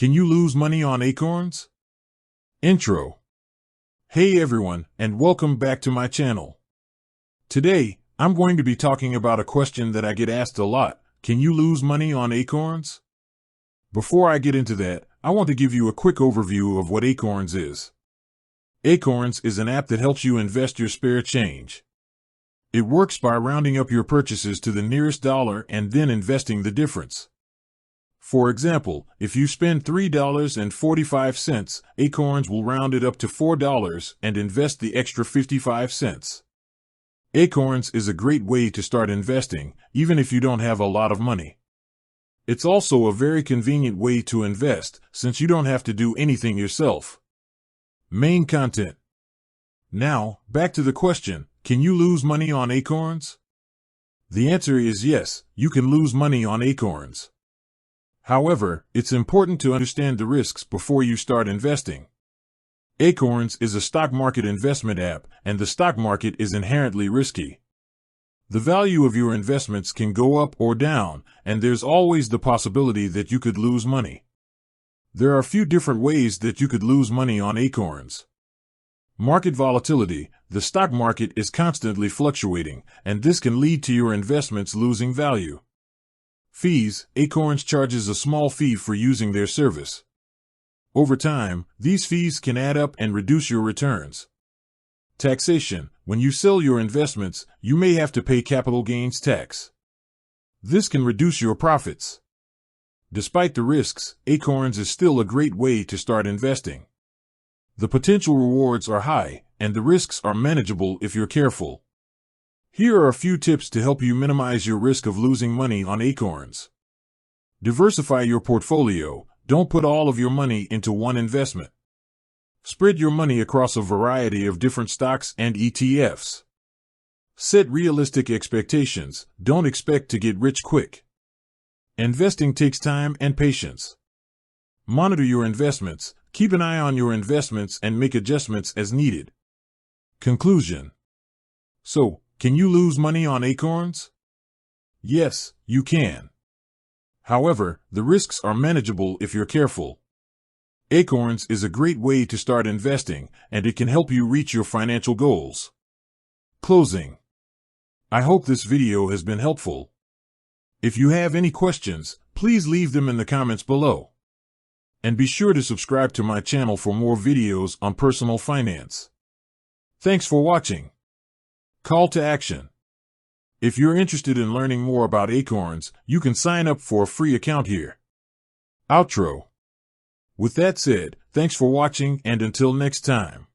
Can you lose money on Acorns? Intro. Hey everyone, and welcome back to my channel. Today, I'm going to be talking about a question that I get asked a lot. Can you lose money on Acorns? Before I get into that, I want to give you a quick overview of what Acorns is. Acorns is an app that helps you invest your spare change. It works by rounding up your purchases to the nearest dollar and then investing the difference. For example, if you spend $3.45, Acorns will round it up to $4 and invest the extra 55 cents. Acorns is a great way to start investing, even if you don't have a lot of money. It's also a very convenient way to invest, since you don't have to do anything yourself. Main content. Now, back to the question, can you lose money on Acorns? The answer is yes, you can lose money on Acorns. However, it's important to understand the risks before you start investing. Acorns is a stock market investment app, and the stock market is inherently risky. The value of your investments can go up or down, and there's always the possibility that you could lose money. There are a few different ways that you could lose money on Acorns. Market volatility. The stock market is constantly fluctuating, and this can lead to your investments losing value. Fees. Acorns charges a small fee for using their service. Over time, these fees can add up and reduce your returns. Taxation. When you sell your investments, you may have to pay capital gains tax. This can reduce your profits. Despite the risks, Acorns is still a great way to start investing. The potential rewards are high, and the risks are manageable if you're careful. Here are a few tips to help you minimize your risk of losing money on Acorns. Diversify your portfolio. Don't put all of your money into one investment. Spread your money across a variety of different stocks and ETFs. Set realistic expectations. Don't expect to get rich quick. Investing takes time and patience. Monitor your investments. Keep an eye on your investments and make adjustments as needed. Conclusion. So, can you lose money on Acorns? Yes, you can. However, the risks are manageable if you're careful. Acorns is a great way to start investing, and it can help you reach your financial goals. Closing. I hope this video has been helpful. If you have any questions, please leave them in the comments below. And be sure to subscribe to my channel for more videos on personal finance. Thanks for watching. Call to action. If you're interested in learning more about Acorns, you can sign up for a free account here. Outro. With that said, thanks for watching, and until next time.